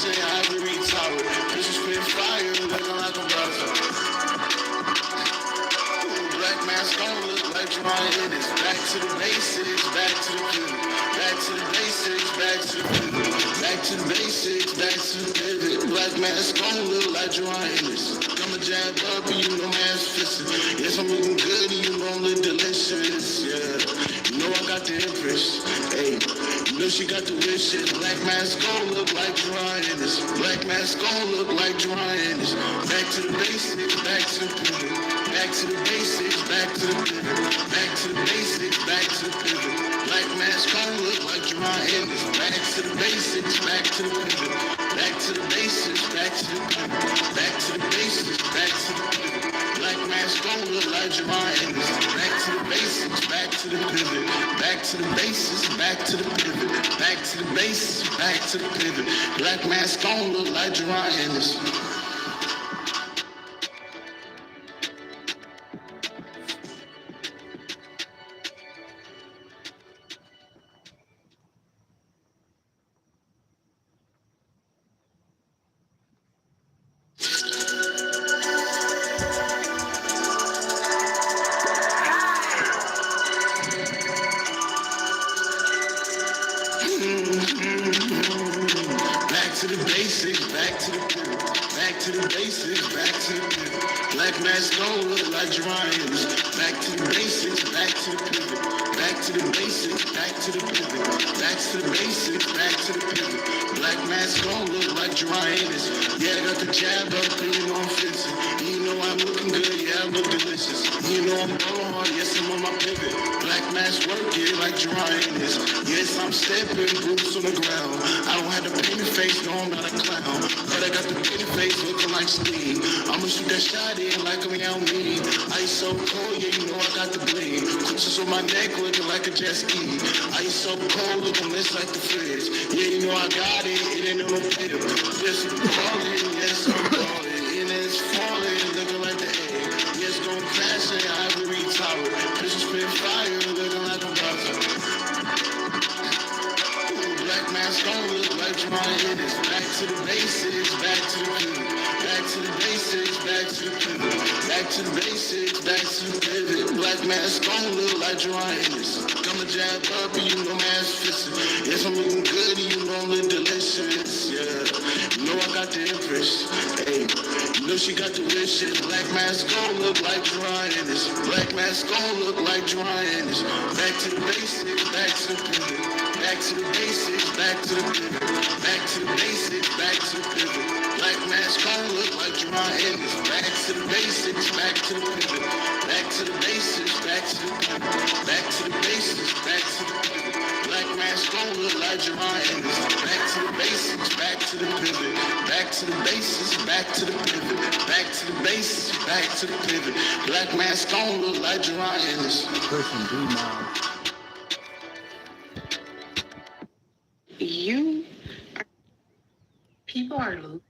crashing, ivory tower. Bitches spit fire, looking like a brother. Black mask don't look like Jerron Ennis. Back to the basics, back to the pivot. Back to the basics, back to the pivot. Back to the basics, back to the pivot. Black mask don't look like Jerron Ennis. I'ma jab up and you know man's fisting. Yes, I'm looking good and you know I'm look delicious. Yeah, you know I got the impress. Hey, you know she got the wishes. Black mask gon' look like Jerron Ennis. Black mask gon' look like Jerron Ennis. Back to the basics, back to the pivot. Back to the basics, back to the pivot. Back to the basics, back to the pivot. Black mask gon' look like Jerron Ennis. Back to the basics, back to the pivot. Back to the basics, back to the pivot. Back to the basics, back to the pivot. Black mask gon' look like Jerron Ennis. Back to the basics, back to the pivot. Back to the basics, back to the pivot. Back to the basics, back to the pivot. Black mask gon' look like Jerron Ennis. Back to the basics, back to the pivot. Back to the basics, back to the pivot. Black mask gon' look like Jerron Ennis. Back to the basics, back to the pivot. Back to the basics, back to the pivot. Back to the basics, back to the pivot. Black mask gon' look like Jerron Ennis. Yeah, I got the jab up and you know I'm fixing. You know I'm looking good, yeah, I look delicious. You know I'm going hard, yes, I'm on my pivot. Black mask working like Jerron Ennis. Yes, I'm stepping, boots on the ground. I don't have the pretty face, no, I'm not a clown. But I got the pretty face looking like Steve. I'ma shoot that shot in like I'm Yao Ming. Ice so cold, yeah, you know I got the bleed. Crystals on my neck looking like a jet ski. Ice so cold, looking less like the fridge. Yeah, you know I got it, it ain't no pit. Yes, I'm calling, yes, I'm calling. And it's falling, looking like the egg. Yes, gon' crash in ivory tower. Bitches spit fire, looking like a brother. Black mask gon' look like Jerron Ennis. Back to the basics, back to the pivot. Back to the basics, back to the pivot. Back to the basics, back to the pivot. Black mask gon' look like Jerron Ennis. I'ma jab up and you know man's fisting. Yes, I'm looking good and you know I'm look delicious. Yeah, you know I got the impress. Hey, you know she got the wishes. Black mask gon' look like Jerron Ennis. Black mask gon' look like Jerron Ennis. Back to the basics, back to the pivot. Back to the basics, back to the pivot. Back to the basics, back to the pivot. Black mask gon' look like Jerron Ennis. Back to the basics, back to the pivot. Back to the basics, back to the pivot. Back to the basics, back to the pivot. Black mask gon' look like Jerron Ennis. Back to the basics, back to the pivot. Back to the basics, back to the pivot. Back to the basics, back to the pivot. Black mask gon' look like Jerron Ennis. Person B now. People are loose.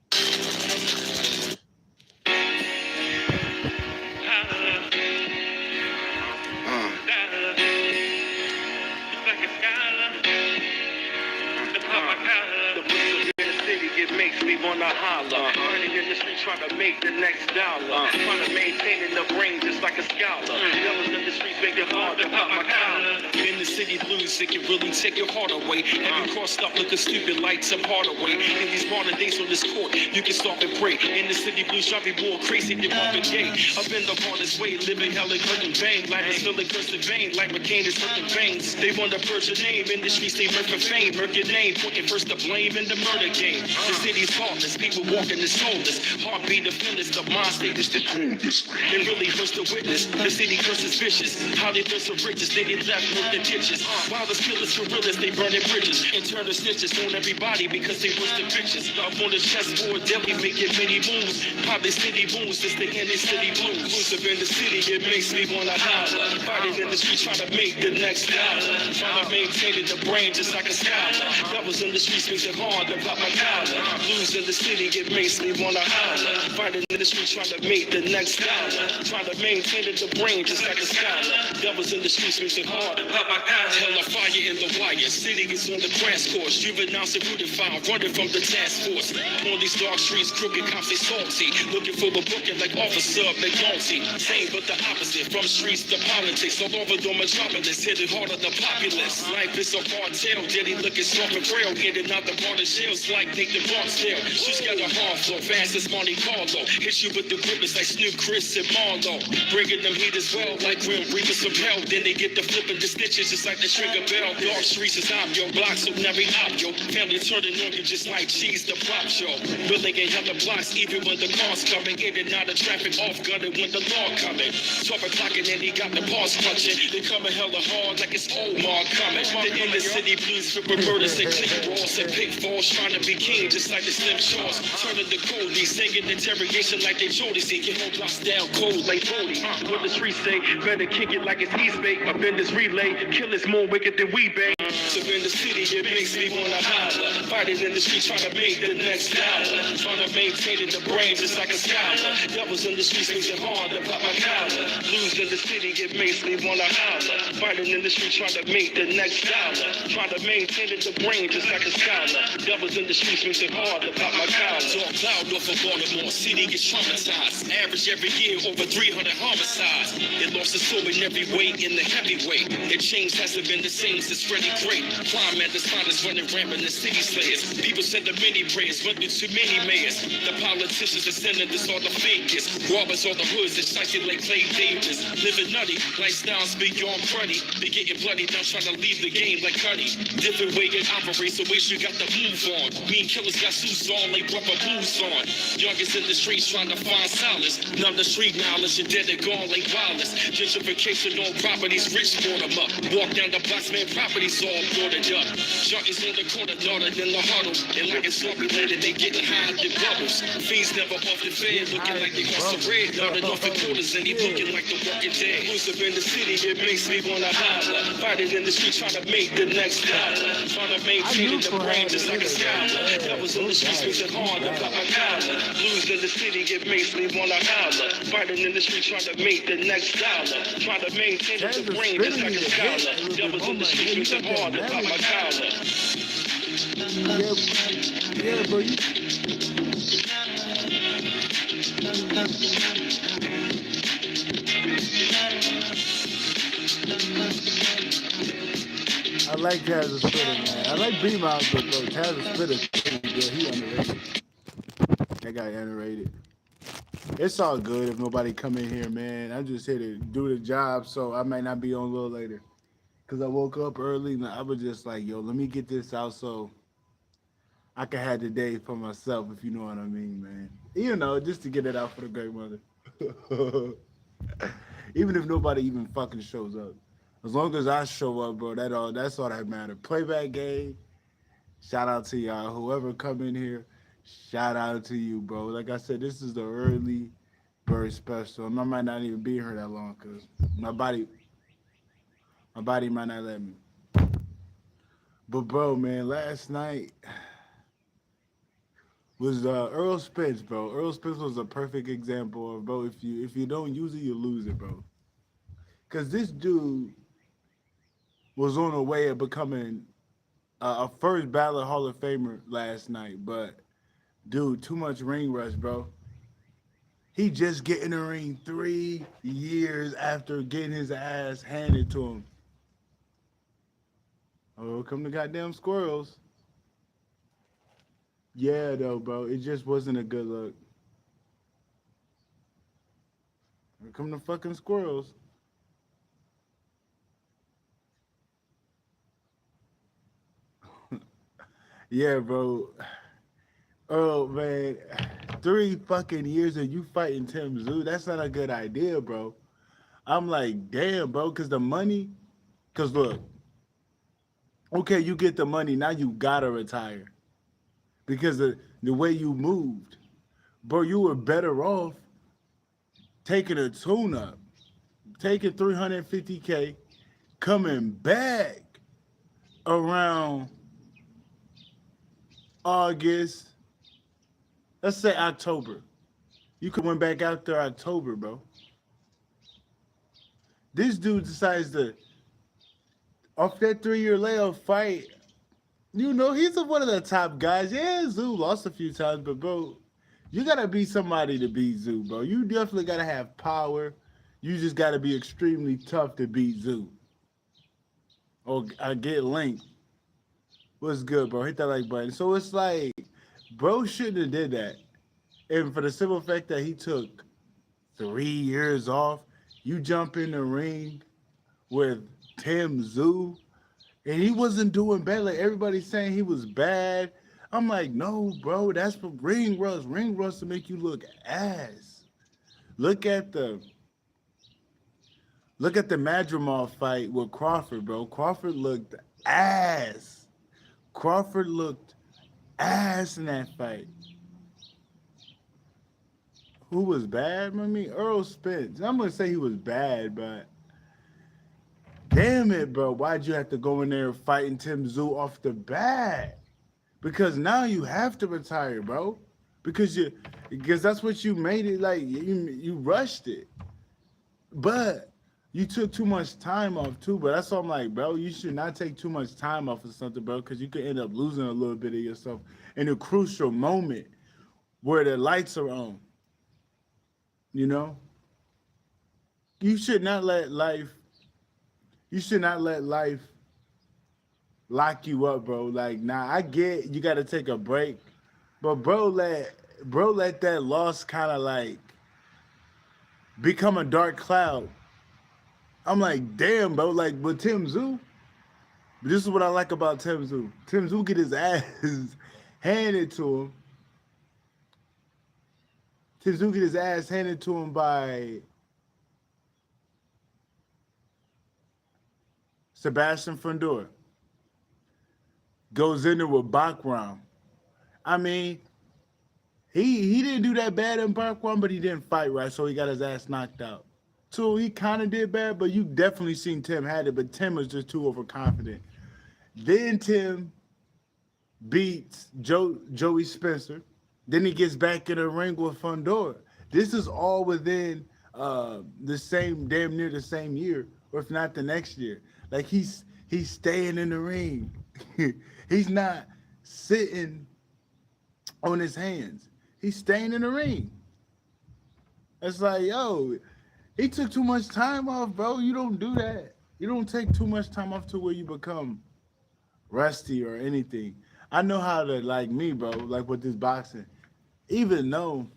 It makes me wanna holler. Running in the street trying to make the next dollar. Trying to maintain in the brain just like a scholar. Devils in the streets make it hard to pop my collar. In the city blues, it can really take your heart away. Have you crossed up looking stupid like some Hardaway? In these modern days on this court, you can stop and pray. In the city blues, drive me more crazy than Marvin Gaye. I've been the hardest way, living hell and cutting bang. Like it's still a cursed vein, like McCain is hurting veins. They want to purge your name, in the streets they work for fame. Murk your name, pointing first the blame in the murder game. The city's heartless, people walking the soulless. Heartbeat of fearless, the mind state is the coolest. It really hurts to witness, the city curses vicious. How they thirst for riches, they get left with the ditches. While the killers gorillas, they burning bridges. Internal snitches on everybody because they wish the bitches. Up on the chessboard, deadly making many moves. Probably city wounds, just thinking they city blues. Exclusive in the city, it makes me wanna holler. Fighting in the street, trying to make the next dollar. Trying to maintain it, the brain just like a scholar. Devils in the streets makes it hard to pop my collar. Blues in the city, it makes me wanna holler. Fighting in the street trying to make the next dollar. Trying to maintain the brain just like a scholar. Devils in the streets makes it hard. Hell of fire in the wire. City is on the crash course. Juveniles and rooted fire. Running from the task force. On these dark streets, crooked cops they salty. Looking for a booking like Officer McNulty. Same but the opposite. From streets to politics. All over the metropolis. Hit it hard on the populace. Life is a hard tale. Diddy looking soft and frail. Getting out the border shells like Nathan Barksdale. She's got a hard flow. Fast as Monte Carlo. Hit you with the grippers like Snoop, Chris, and Marlo. Bringing them heat as well like Grim Reapers from hell. Then they get the flipping the stitches just like the trigger bell. Dark streets is I'm yo. Blocks of every op yo. Family turning on you just like cheese the prop show. Building a hella blocks even when the car's coming. In and out of traffic off gunning when the law coming. 12 o'clock and then he got the pause punching. They coming hella hard like it's Omar coming. The inner city blues for murders and clean walls and pitfalls. Trying to be king just like the Slim Shaws. Turning the Cody, singing interrogation like they Jody. See, get whole blocks down cold like Brody. What the streets say, better kick it like it's East Bay. Up in this relay, killers more wicked than we bang. So in the city, it makes me wanna holler. Fighting in the street, trying to make the next dollar. Trying to maintain the brain just like a scholar. Devils in the streets makes it hard to pop my collar. Blues in the city, it makes me wanna holler. Fighting in the street, trying to make the next dollar. Trying to maintain the brain just like a scholar. Devils in the streets makes it hard to pop my collar. Talk loud off of Baltimore, city gets traumatized. Average every year over 300 homicides. It lost its soul in every way in the heavyweight. The change hasn't been the same since Freddie Gray. Crime at the spot is running rampant in city slayers. People said the many prayers, went through too many mayors. The politicians, the senators, all the fakers. Robbers, all the hoods that shite like Clay Davis. Living nutty, lifestyles beyond cruddy. They getting bloody, now trying to leave the game like Cuddy. Different way it operates, so ways you got to move on. Mean killers got suits on, like rubber boots on. Youngest in the streets trying to find solace. None the street knowledge and dead and gone like wireless. Gentrification on properties, rich bought them up. Walk down the blocks, man, properties all boarded up. Junkies in the corner, louder than the huddle. And like it's formulated, they getting high in bubbles. Fiends never off the fed, looking like they got some red. Louder off the quarters, and he looking like the walking dead. Who's up in the city, it makes me wanna holler. Fighting in the street, trying to make the next dollar. Trying to maintain the brain just like a scholar. Devils in the streets makes it hard to pop my collar. Blues in the city, it makes me wanna holler. Fighting in the street, trying to make the next dollar. Trying to maintain the brain just like a scholar. Devils in the streets makes it hard to pop my collar. Yeah, bro. I like Taz's spitter, man. I like B-Miles, but bro, Taz's spitter pretty good. He underrated. That guy underrated. It's all good if nobody come in here, man. I'm just here to do the job, so I might not be on a little later. Because I woke up early and I was just like, yo, let me get this out so I can have the day for myself, if you know what I mean, man. You know, just to get it out for the great mother. Even if nobody even fucking shows up. As long as I show up, bro, that's all that matters. Playback game, shout out to y'all. Whoever come in here, shout out to you, bro. Like I said, this is the early bird special. And I might not even be here that long because my body might not let me. But bro, man, last night was Errol Spence, bro. Errol Spence was a perfect example of, bro, if you don't use it, you lose it, bro. Cause this dude was on the way of becoming a first ballot Hall of Famer last night, but dude, too much ring rush, bro. He just get in the ring 3 years after getting his ass handed to him. Oh, come the goddamn squirrels. Yeah, though, bro. It just wasn't a good look. Here come the fucking squirrels. Yeah, bro. Oh, man. 3 fucking years of you fighting Tim Zoo. That's not a good idea, bro. I'm like, damn, bro, because the money, because look, okay, you get the money, now you gotta retire. Because of the way you moved. Bro, you were better off taking a tune-up, taking $350K, coming back around August, Let's say October. You could went back out there October, bro. This dude decides to off that 3 year layoff fight. You know, he's one of the top guys. Yeah, Zoo lost a few times, but bro, you gotta be somebody to beat Zoo, bro. You definitely gotta have power. You just gotta be extremely tough to beat Zoo. Or I get linked. What's good, bro? Hit that like button. So it's like, bro shouldn't have did that. And for the simple fact that he took 3 years off, you jump in the ring with Tim Zoo, and he wasn't doing bad. Like everybody's saying he was bad. I'm like, no, bro, that's for ring rust. Ring rust to make you look ass. Look at the Madrimov fight with Crawford, bro. Crawford looked ass. Crawford looked ass in that fight. Who was bad? I mean, Errol Spence. I'm gonna say he was bad, but damn it, bro. Why'd you have to go in there fighting Tim Zoo off the bat? Because now you have to retire, bro. Because that's what you made it like. You rushed it, but you took too much time off too. But that's what I'm like, bro. You should not take too much time off of something, bro, because you could end up losing a little bit of yourself in a crucial moment where the lights are on. You know, you should not let life lock you up, bro. Like, nah, I get you got to take a break, but bro, let that loss kind of like become a dark cloud. I'm like, damn, bro. Like with Tim Zoo, this is what I like about Tim Zoo. Tim Zoo get his ass handed to him. Tim Zoo get his ass handed to him by Sebastian Fundora. Goes in there with Bakram. I mean, he didn't do that bad in Bakram, but he didn't fight right, so he got his ass knocked out. So he kind of did bad, but you definitely seen Tim had it, but Tim was just too overconfident. Then Tim beats Joey Spencer. Then he gets back in the ring with Fundora. This is all within damn near the same year, or if not the next year. Like he's staying in the ring. He's not sitting on his hands. He's staying in the ring. It's like, yo, he took too much time off, bro. You don't do that. You don't take too much time off to where you become rusty or anything. I know how to, like me, bro, like with this boxing. Even though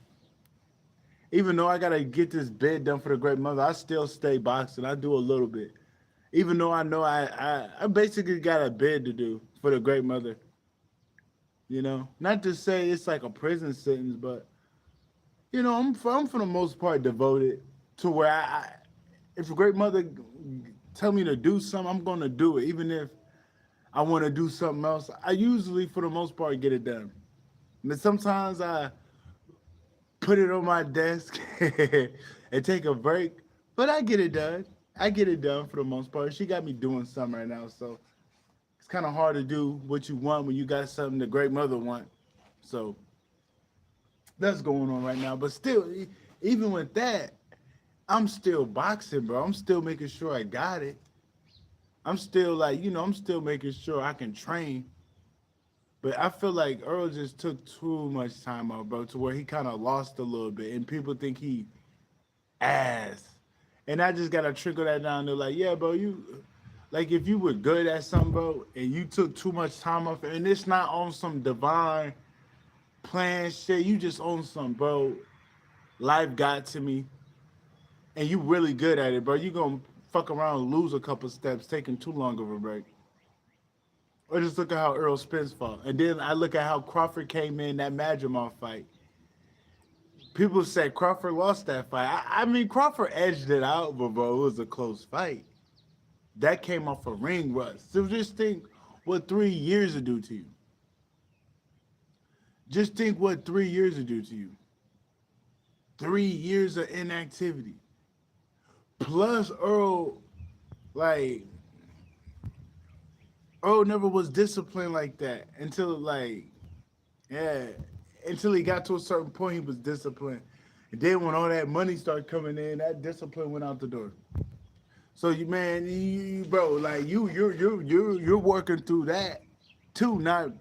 I gotta get this bed done for the great mother, I still stay boxing. I do a little bit. Even though I know I basically got a bid to do for the great mother. You know, not to say it's like a prison sentence, but you know, I'm for the most part devoted to where if a great mother tell me to do something, I'm gonna do it, even if I want to do something else. I usually, for the most part, get it done. But sometimes I put it on my desk and take a break, but I get it done. I get it done for the most part. She got me doing something right now, so it's kind of hard to do what you want when you got something the great mother want. So that's going on right now. But still, even with that, I'm still boxing, bro. I'm still making sure I got it. I'm still like, you know, I'm still making sure I can train. But I feel like Errol just took too much time out, bro, to where he kind of lost a little bit. And people think he ass. And I just got to trickle that down to like, yeah, bro, like if you were good at something, bro, and you took too much time off, and it's not on some divine plan shit, you just on some, bro, life got to me, and you really good at it, bro, you going to fuck around and lose a couple steps taking too long of a break. Or just look at how Errol Spence fought. And then I look at how Crawford came in that Madrimov fight. People said Crawford lost that fight. I mean, Crawford edged it out, but bro, it was a close fight. That came off a ring rust. So just think what 3 years would do to you. Just think what 3 years would do to you. 3 years of inactivity. Plus Errol, like, Errol never was disciplined like that until like, yeah, until he got to a certain point, he was disciplined. And then when all that money started coming in, that discipline went out the door. So you, man, bro, like you're working through that too, not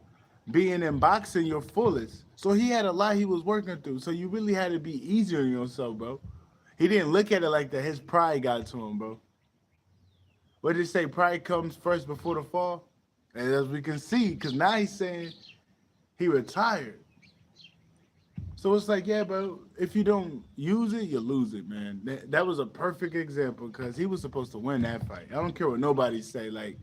being in boxing your fullest. So he had a lot he was working through. So you really had to be easier on yourself, bro. He didn't look at it like that. His pride got to him, bro. What did it say? Pride comes first before the fall. And as we can see, because now he's saying he retired. So it's like, yeah, bro, if you don't use it, you lose it, man. That was a perfect example because he was supposed to win that fight. I don't care what nobody say. Like,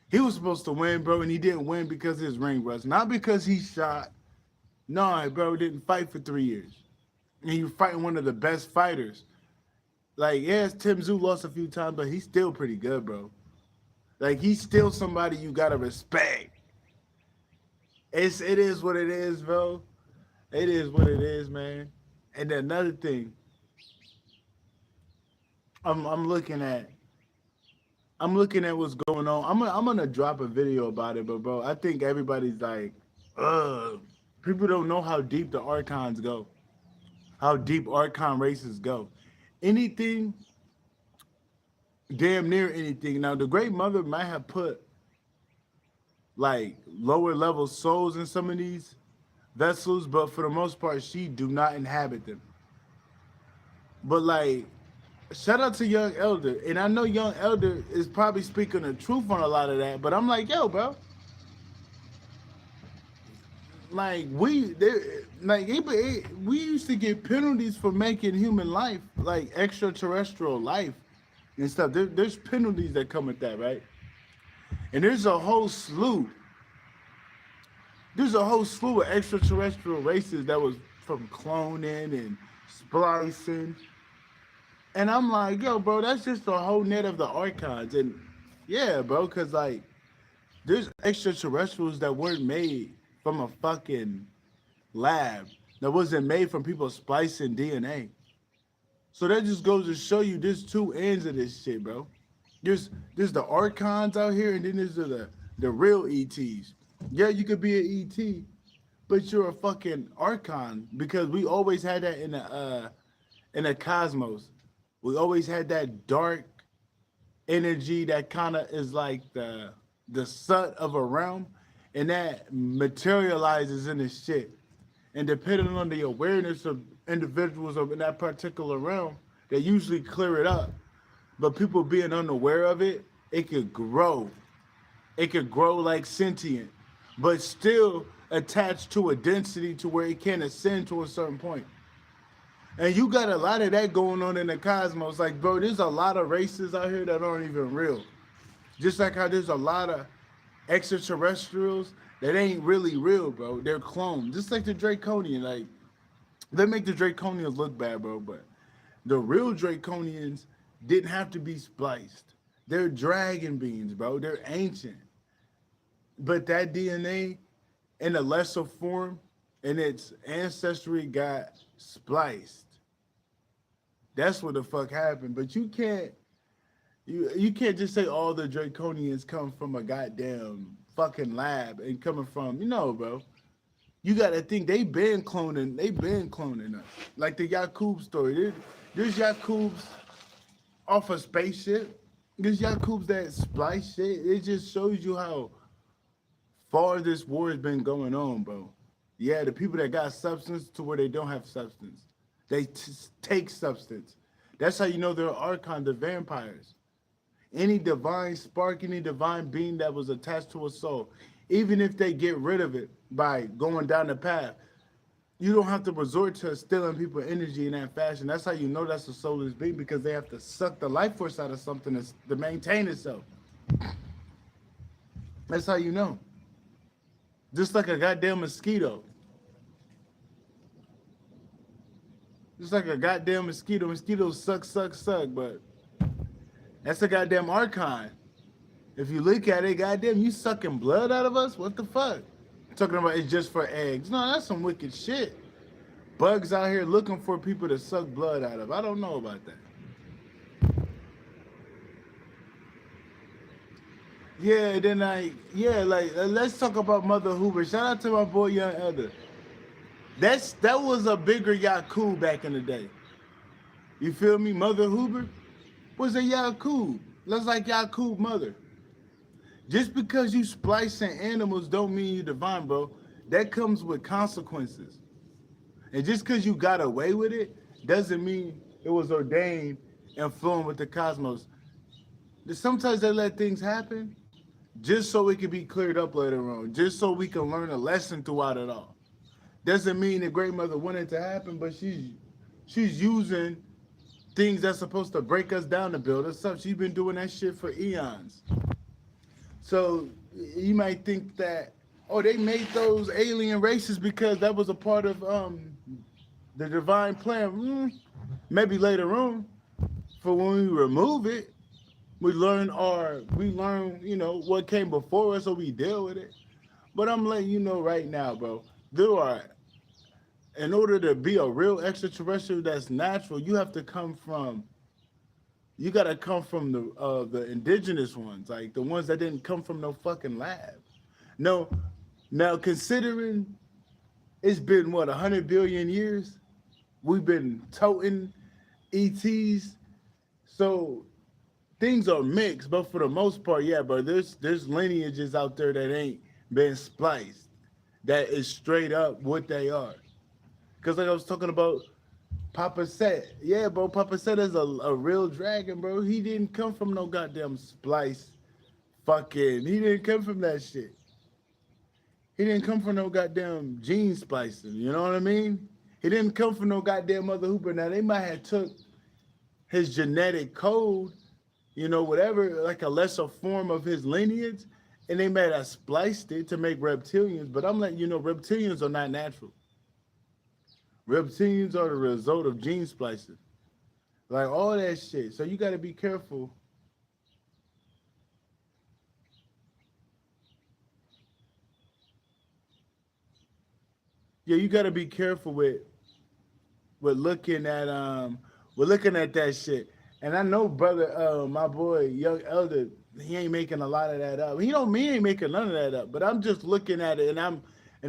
he was supposed to win, bro, and he didn't win because his ring rust. Not because he shot. No, bro, didn't fight for 3 years. And he was fighting one of the best fighters. Like, yes, Tim Tszyu lost a few times, but he's still pretty good, bro. Like, he's still somebody you gotta respect. It is what it is, bro. It is what it is, man. And another thing, I'm looking at what's going on. I'm gonna drop a video about it, but bro, I think everybody's like, people don't know how deep the archons go, how deep archon races go. Anything, damn near anything. Now the Great Mother might have put like lower level souls in some of these vessels, but for the most part, she do not inhabit them. But like, shout out to Young Elder, and I know Young Elder is probably speaking the truth on a lot of that. But I'm like, yo, bro, like we used to get penalties for making human life, like extraterrestrial life and stuff. There's penalties that come with that, right? And there's a whole slew. There's a whole slew of extraterrestrial races that was from cloning and splicing. And I'm like, yo, bro, that's just a whole net of the archons. And yeah, bro, because like, there's extraterrestrials that weren't made from a fucking lab, that wasn't made from people splicing DNA. So that just goes to show you there's two ends of this shit, bro. There's the archons out here, and then there's the real ETs. Yeah, you could be an ET, but you're a fucking archon, because we always had that in the cosmos. We always had that dark energy that kind of is like the sun of a realm, and that materializes in this shit. And depending on the awareness of individuals in that particular realm, they usually clear it up. But people being unaware of it, it could grow. It could grow like sentient, but still attached to a density to where it can ascend to a certain point. And you got a lot of that going on in the cosmos. Like, bro, there's a lot of races out here that aren't even real. Just like how there's a lot of extraterrestrials that ain't really real, bro. They're clones. Just like the Draconian. Like, they make the Draconians look bad, bro, but the real Draconians didn't have to be spliced. They're dragon beings, bro. They're ancient. But that DNA in a lesser form and its ancestry got spliced. That's what the fuck happened. But you can't just say all the Draconians come from a goddamn fucking lab and coming from, bro. You gotta think they been cloning us. Like the Yakub story. There's Yakubs off a spaceship. There's Yakubs that splice shit. It just shows you how far this war has been going on, bro. Yeah, the people that got substance to where they don't have substance. They take substance. That's how you know they're archon, the vampires. Any divine spark, any divine being that was attached to a soul, even if they get rid of it by going down the path, you don't have to resort to stealing people's energy in that fashion. That's how you know that's a soulless being, because they have to suck the life force out of something to maintain itself. That's how you know. Just like a goddamn mosquito. Just like a goddamn mosquito. Mosquitoes suck, but that's a goddamn archon. If you look at it, goddamn, you sucking blood out of us? What the fuck? Talking about it's just for eggs. No, that's some wicked shit. Bugs out here looking for people to suck blood out of. I don't know about that. Yeah, then let's talk about Mother Hoover. Shout out to my boy Young Elder. That was a bigger Yakub back in the day. You feel me? Mother Huber was a Yakub. Looks like Yakub mother. Just because you splicing animals don't mean you divine, bro. That comes with consequences. And just because you got away with it doesn't mean it was ordained and flowing with the cosmos. Sometimes they let things happen just so it can be cleared up later on, just so we can learn a lesson throughout it all. Doesn't mean the great mother wanted it to happen, but she's using things that's supposed to break us down to build us up. She's been doing that shit for eons. So you might think that, oh, they made those alien races because that was a part of the divine plan. Maybe later on, for when we remove it, we learn, what came before us, so we deal with it. But I'm letting you know right now, bro, in order to be a real extraterrestrial that's natural, you gotta come from the indigenous ones, like the ones that didn't come from no fucking lab. No, now considering it's been 100 billion years, we've been toting ETs, so things are mixed, but for the most part, yeah, bro, there's lineages out there that ain't been spliced, that is straight up what they are. Because like I was talking about Papa Set. Yeah, bro, Papa Set is a real dragon, bro. He didn't come from no goddamn splice. He didn't come from that shit. He didn't come from no goddamn gene splicing, you know what I mean? He didn't come from no goddamn Mother Hooper. Now, they might have took his genetic code, whatever, like a lesser form of his lineage, and they might have spliced it to make reptilians, but I'm letting you know, reptilians are not natural. Reptilians are the result of gene splicing. Like all that shit. So you got to be careful. Yeah, you got to be careful with looking at that shit. And I know, brother, my boy, young elder, he ain't making a lot of that up. He ain't making none of that up. But I'm just looking at it and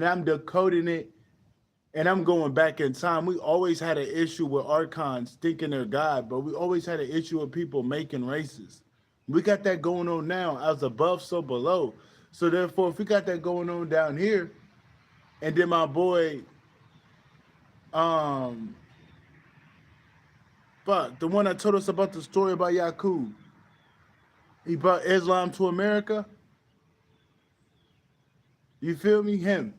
I'm decoding it. And I'm going back in time. We always had an issue with archons thinking they're God, but we always had an issue with people making races. We got that going on now. As above, so below. So therefore, if we got that going on down here, and then my boy, the one that told us about the story about Yakub, he brought Islam to America. You feel me? Him.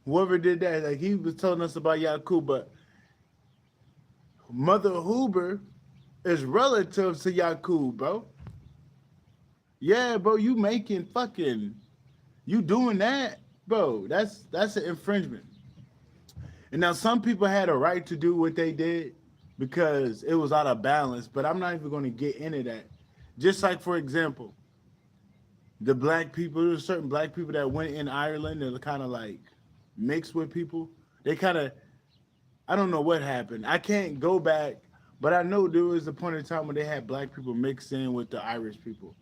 Whoever did that, like he was telling us about Yakub, but Mother Huber is relative to Yakub, bro. Yeah, bro, you doing that, bro. That's an infringement. And now some people had a right to do what they did because it was out of balance, but I'm not even going to get into that. Just like, for example, there's certain black people that went in Ireland and kind of like mixed with people. They kind of, I don't know what happened. I can't go back, but I know there was a point in time when they had black people mixed in with the Irish people.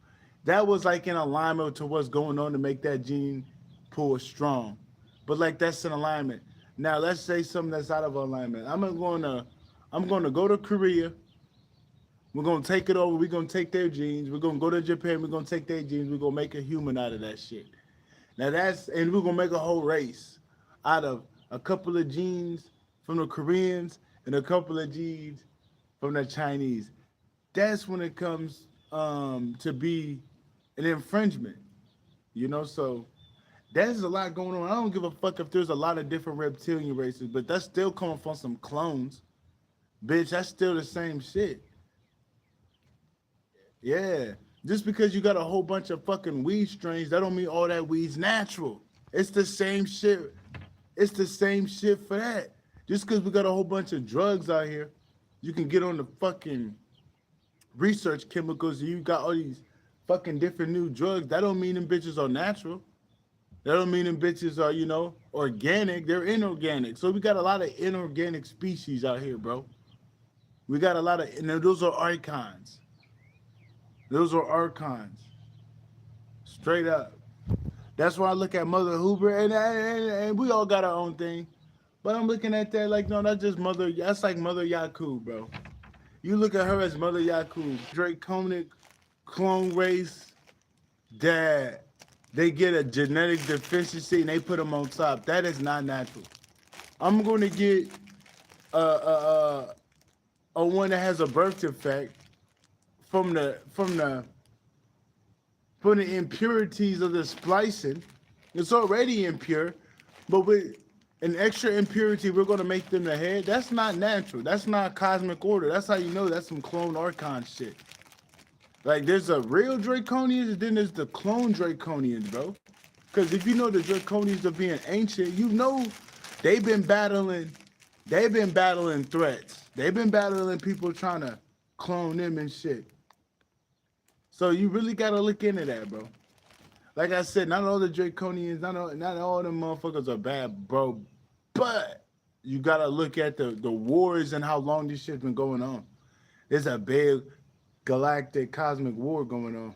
That was like in alignment to what's going on to make that gene pool strong. But like that's in alignment. Now let's say something that's out of alignment. I'm gonna go to Korea. We're going to take it over. We're going to take their genes. We're going to go to Japan. We're going to take their genes. We're going to make a human out of that shit. Now and we're going to make a whole race out of a couple of genes from the Koreans and a couple of genes from the Chinese. That's when it comes to be an infringement, so there's a lot going on. I don't give a fuck if there's a lot of different reptilian races, but that's still coming from some clones. Bitch, that's still the same shit. Yeah, just because you got a whole bunch of fucking weed strains, that don't mean all that weed's natural. It's the same shit. It's the same shit for that. Just because we got a whole bunch of drugs out here, you can get on the fucking research chemicals and you got all these fucking different new drugs. That don't mean them bitches are natural. That don't mean them bitches are, organic. They're inorganic. So we got a lot of inorganic species out here, bro. We got a lot of, and those are archons. Those are archons. Straight up. That's why I look at Mother Hoover, and we all got our own thing. But I'm looking at that like, no, that's just Mother. That's like Mother Yakub, bro. You look at her as Mother Yakub, Draconic clone race that they get a genetic deficiency and they put them on top. That is not natural. I'm going to get a one that has a birth defect from the impurities of the splicing. It's already impure, but with an extra impurity, we're going to make them the head. That's not natural. That's not cosmic order. That's how you know that's some clone archon shit. Like, there's a real Draconians, and then there's the clone Draconians, bro. Because if you know the Draconians are being ancient, you know they've been battling threats. They've been battling people trying to clone them and shit. So you really got to look into that, bro. Like I said, not all the Draconians, not all them motherfuckers are bad, bro. But you got to look at the wars and how long this shit's been going on. There's a big galactic cosmic war going on.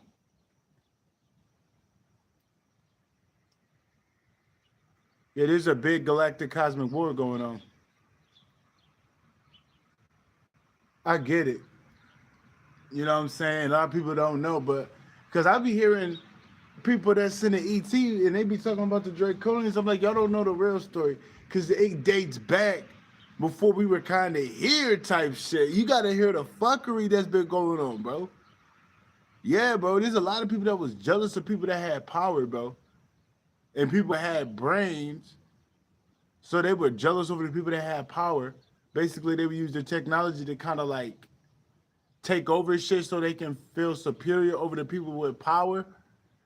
Yeah, there's a big galactic cosmic war going on. I get it. You know what I'm saying? A lot of people don't know, but because I be hearing people that's in the ET and they be talking about the Draconians. I'm like, y'all don't know the real story because it dates back before we were kind of here type shit. You got to hear the fuckery that's been going on, bro. Yeah, bro, there's a lot of people that was jealous of people that had power, bro. And people had brains. So they were jealous over the people that had power. Basically, they would use the technology to kind of like take over shit so they can feel superior over the people with power.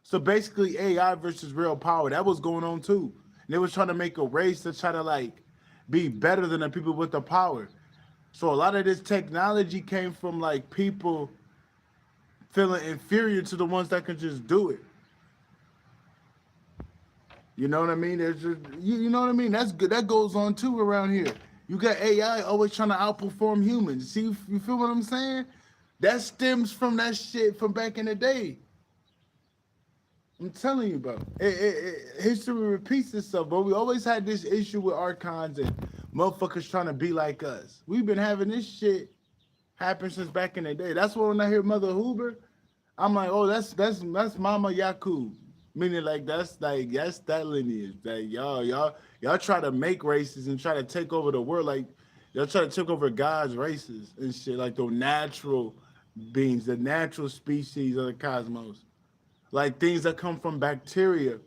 So basically, AI versus real power. That was going on too. And they was trying to make a race to try to like be better than the people with the power. So a lot of this technology came from like people feeling inferior to the ones that can just do it. You know what I mean? There's just, you know what I mean? That's good. That goes on too around here. You got AI always trying to outperform humans. See, you feel what I'm saying? That stems from that shit from back in the day. I'm telling you, bro. History repeats itself, bro. We always had this issue with archons and motherfuckers trying to be like us. We've been having this shit happen since back in the day. That's why when I hear Mother Hoover, I'm like, oh, that's Mama Yakub. Meaning like that's that lineage. That y'all try to make races and try to take over the world. Like y'all try to take over God's races and shit. Like the natural beings, the natural species of the cosmos. Like things that come from bacteria.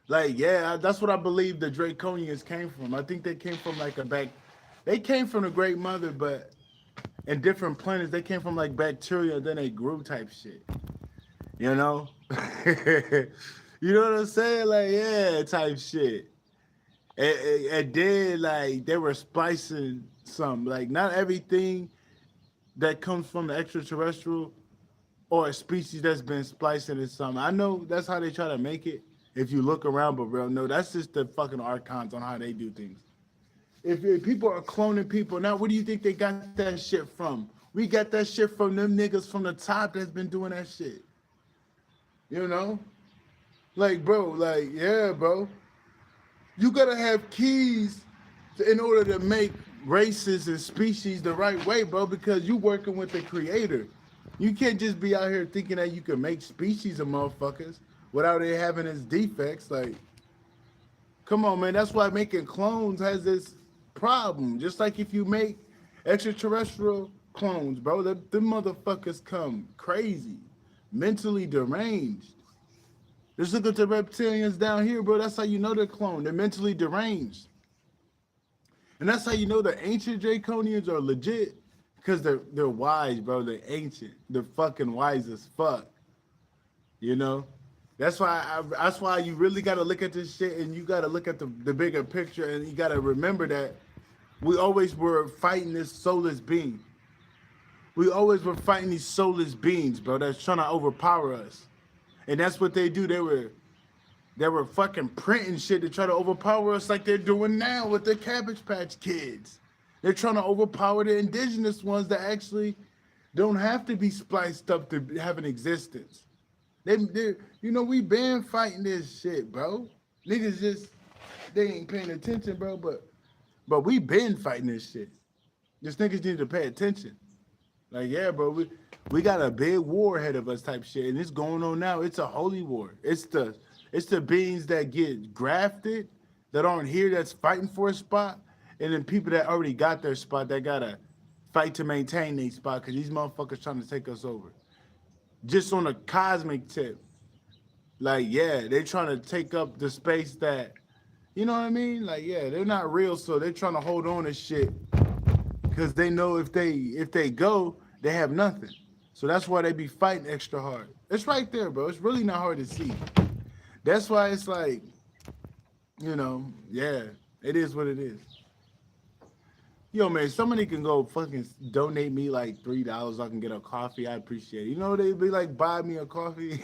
Like, yeah, that's what I believe the Draconians came from. I think they came from like they came from the Great Mother, but in different planets, they came from like bacteria, then they grew type shit. You know? You know what I'm saying? Like, yeah, type shit. And then like they were spicing some. Like not everything that comes from the extraterrestrial or a species that's been spliced into something. I know that's how they try to make it. If you look around, but real, no, that's just the fucking archons on how they do things. If people are cloning people, now where do you think they got that shit from? We got that shit from them niggas from the top that's been doing that shit. You know? Like, bro, like, yeah, bro. You gotta have keys in order to make races and species the right way, bro, because you working with the creator. You can't just be out here thinking that you can make species of motherfuckers without it having its defects. Like, come on, man. That's why making clones has this problem. Just like if you make extraterrestrial clones, bro, them motherfuckers come crazy, mentally deranged. Just look at the reptilians down here, bro. That's how you know they're cloned. They're mentally deranged. And that's how you know the ancient Draconians are legit. Because they're wise, bro. They're ancient. They're fucking wise as fuck. You know? That's why you really got to look at this shit and you got to look at the bigger picture and you got to remember that we always were fighting this soulless being. We always were fighting these soulless beings, bro, that's trying to overpower us. And that's what they do. They were fucking printing shit to try to overpower us like they're doing now with the Cabbage Patch Kids. They're trying to overpower the indigenous ones that actually don't have to be spliced up to have an existence. We been fighting this shit, bro. Niggas just they ain't paying attention, bro. But we been fighting this shit. Just niggas need to pay attention. Like, yeah, bro, we got a big war ahead of us type shit, and it's going on now. It's a holy war. It's the beings that get grafted that aren't here that's fighting for a spot, and then people that already got their spot that gotta fight to maintain their spot because these motherfuckers trying to take us over. Just on a cosmic tip, like, yeah, they trying to take up the space that, you know what I mean? Like, yeah, they're not real, so they're trying to hold on to shit because they know if they go, they have nothing. So that's why they be fighting extra hard. It's right there, bro. It's really not hard to see. That's why it's like, yeah, it is what it is. Yo, man, somebody can go fucking donate me like $3. I can get a coffee. I appreciate it. They be like, buy me a coffee.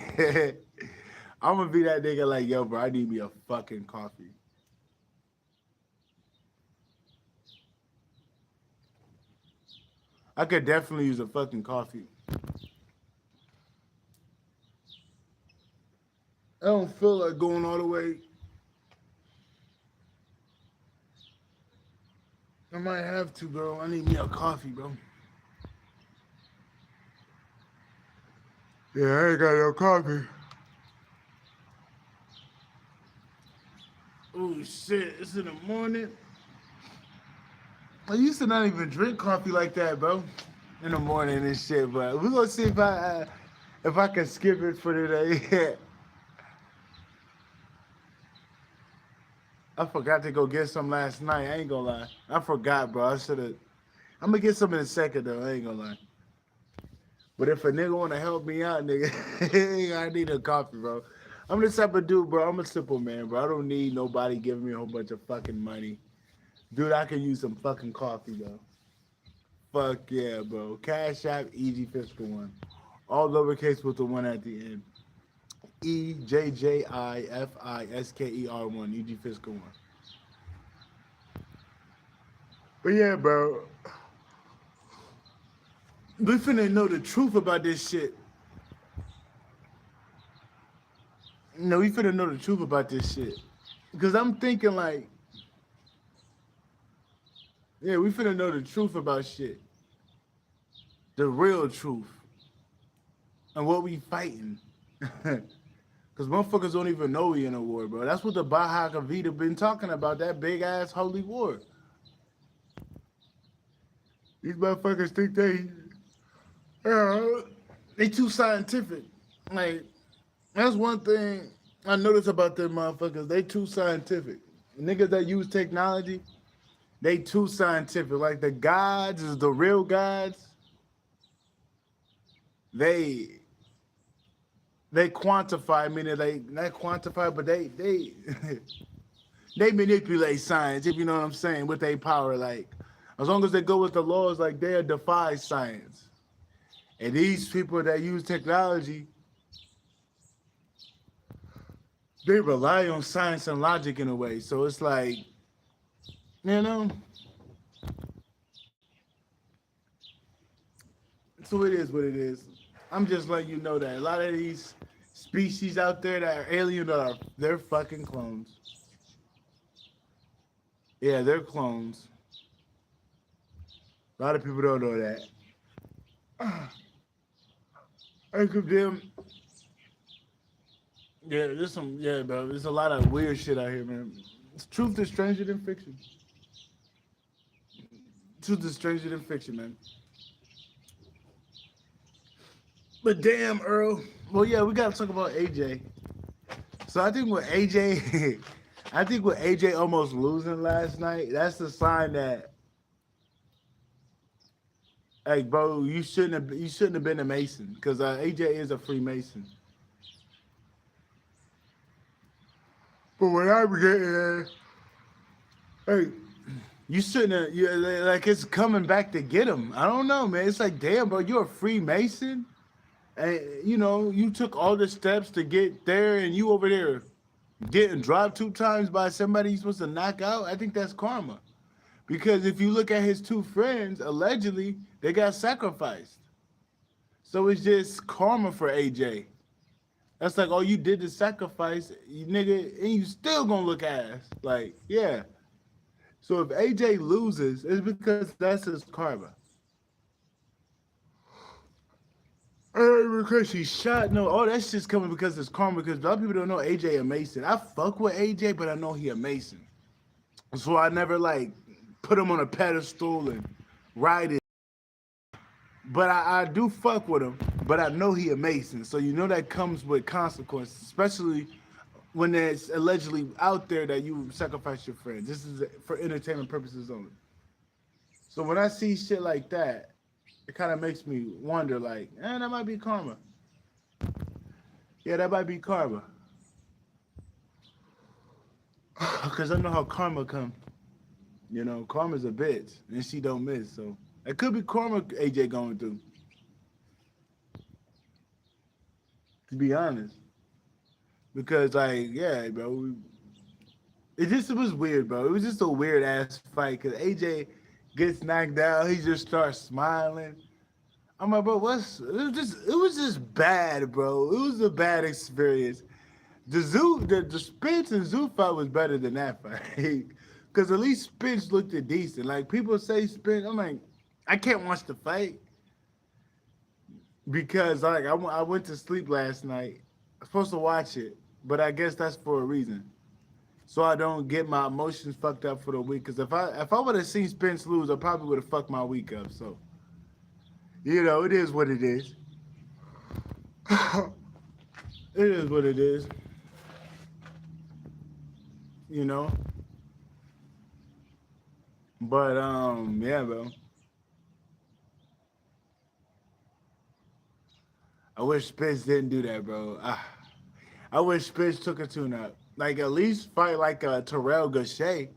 I'm gonna be that nigga like, yo, bro, I need me a fucking coffee. I could definitely use a fucking coffee. I don't feel like going all the way. I might have to, bro. I need me a coffee, bro. Yeah, I ain't got no coffee. Oh, shit. It's in the morning. I used to not even drink coffee like that, bro. In the morning and shit, but we're gonna see if I can skip it for today. I forgot to go get some last night. I ain't gonna lie. I forgot, bro. I should have. I'm gonna get some in a second, though. I ain't gonna lie. But if a nigga wanna help me out, nigga, I need a coffee, bro. I'm the type of dude, bro. I'm a simple man, bro. I don't need nobody giving me a whole bunch of fucking money. Dude, I can use some fucking coffee, bro. Fuck yeah, bro. Cash App, EG Fiscal 1. All lowercase with the one at the end. EJJIFISKER1. EG Fiscal 1. But yeah, bro. We finna know the truth about this shit. No, we finna know the truth about this shit. Because I'm thinking like, yeah, we finna know the truth about shit. The real truth. And what we fighting. Because motherfuckers don't even know we in a war, bro. That's what the Baja Kavita been talking about, that big-ass holy war. These motherfuckers think they too scientific. Like, that's one thing I noticed about them motherfuckers. They too scientific. Niggas that use technology, they too scientific. Like the gods is the real gods. They quantify, meaning they not quantify, but they they manipulate science, if you know what I'm saying, with their power. Like, as long as they go with the laws, like they defy science. And these people that use technology, they rely on science and logic in a way. So it's like, so it is what it is. I'm just letting you know that a lot of these species out there that are alien they're fucking clones. Yeah, they're clones. A lot of people don't know that. I could them. Yeah, bro. There's a lot of weird shit out here, man. Truth is stranger than fiction. Truth is stranger than fiction, man. But damn, Earl. Well, yeah, we gotta talk about AJ. So I think with AJ, almost losing last night, that's the sign that, like, bro, you shouldn't have been a Mason, because AJ is a Freemason. But when I'm getting hey, you shouldn't have. Like, it's coming back to get him. I don't know, man. It's like, damn, bro, you're a Freemason. And, you took all the steps to get there, and you over there getting dropped 2 times by somebody you're supposed to knock out. I think that's karma. Because if you look at his 2 friends, allegedly, they got sacrificed. So it's just karma for AJ. That's like, oh, you did the sacrifice, you nigga, and you still gonna look ass. Like, yeah. So if AJ loses, it's because that's his karma. Because he shot, no, oh, that's just coming because it's karma. Because a lot of people don't know AJ a Mason. I fuck with AJ, but I know he a Mason. So I never like put him on a pedestal and ride it. But I do fuck with him, but I know he a Mason. So you know that comes with consequences, especially when it's allegedly out there that you sacrifice your friend. This is for entertainment purposes only. So when I see shit like that, it kind of makes me wonder, like, that might be karma. Yeah, that might be karma. Because I know how karma come. You know, karma's a bitch, and she don't miss. So it could be karma AJ going through. To be honest. Because, like, yeah, bro. It just was weird, bro. It was just a weird ass fight. Because AJ gets knocked out. He just starts smiling. I'm like, bro, it was just bad, bro. It was a bad experience. The Spence and Zoo fight was better than that fight. Because at least Spence looked decent. Like, people say Spence, I'm like, I can't watch the fight. Because, like, I went to sleep last night. I'm supposed to watch it. But I guess that's for a reason. So I don't get my emotions fucked up for the week. Because if I would have seen Spence lose, I probably would have fucked my week up. So, you know, it is what it is. It is what it is. You know? But, yeah, bro. I wish Spence didn't do that, bro. I wish Spence took a tune-up. Like, at least fight like a Terrell Gachet.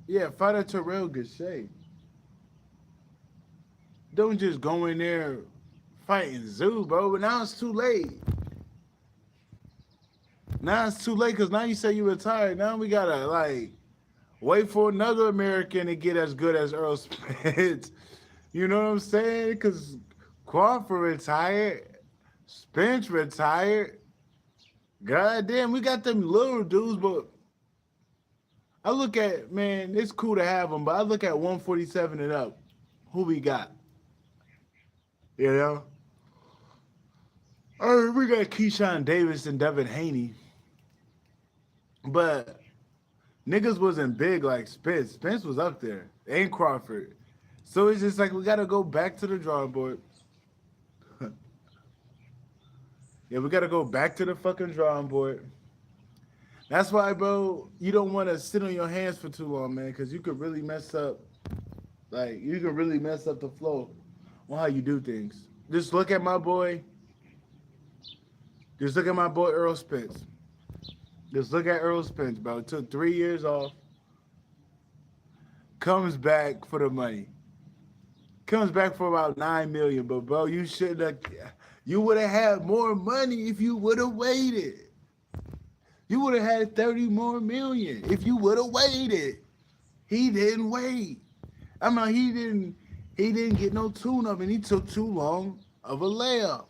Yeah, fight a Terrell Gachet. Don't just go in there fighting Zoo, bro. But now it's too late. Now it's too late because now you say you retired. Now we gotta like wait for another American to get as good as Errol Spence. You know what I'm saying? Because Crawford retired, Spence retired. God damn, we got them little dudes, but I look at, man, it's cool to have them, but I look at 147 and up. Who we got? You know? All right, we got Keyshawn Davis and Devin Haney. But niggas wasn't big like Spence. Spence was up there. And Crawford. So it's just like we gotta go back to the drawing board. Yeah, we gotta go back to the fucking drawing board. That's why, bro, you don't want to sit on your hands for too long, man, because you could really mess up. Like, you could really mess up the flow on how you do things. Just look at my boy. Just look at my boy Errol Spence. Just look at Errol Spence, bro. Took 3 years off. Comes back for the money. Comes back for about $9 million. But bro, you should have. You would have had more money if you would have waited. You would have had 30 more million if you would have waited. He didn't wait. I mean, he didn't get no tune-up, and he took too long of a layup.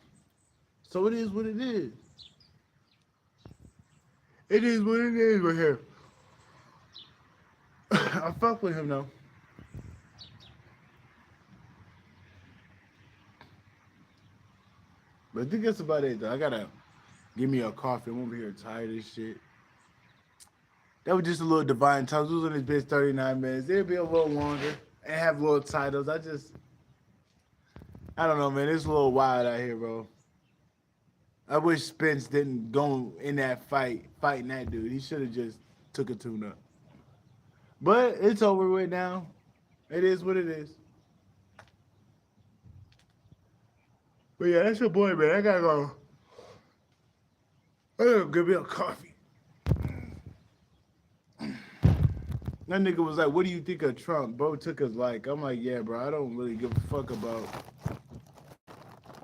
So it is what it is. It is what it is right here. I fuck with him though. But I think that's about it though. I gotta give me a coffee. I'm over here tired of shit. That was just a little divine times. We was on this bitch 39 minutes. It'll be a little longer and have little titles. I don't know, man. It's a little wild out here, bro. I wish Spence didn't go in that fighting that dude. He should have just took a tune-up. But it's over with now. It is what it is. But yeah, that's your boy, man. I gotta go. I gotta give me a coffee. That nigga was like, what do you think of Trump? Bro took us like, I'm like, yeah, bro, I don't really give a fuck about.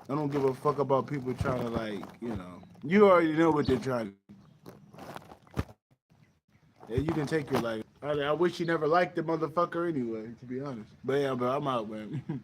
I don't give a fuck about people trying to like, you know. You already know what they're trying to do. Yeah, you can take your life. I wish you never liked the motherfucker anyway, to be honest. But yeah, bro, I'm out, man.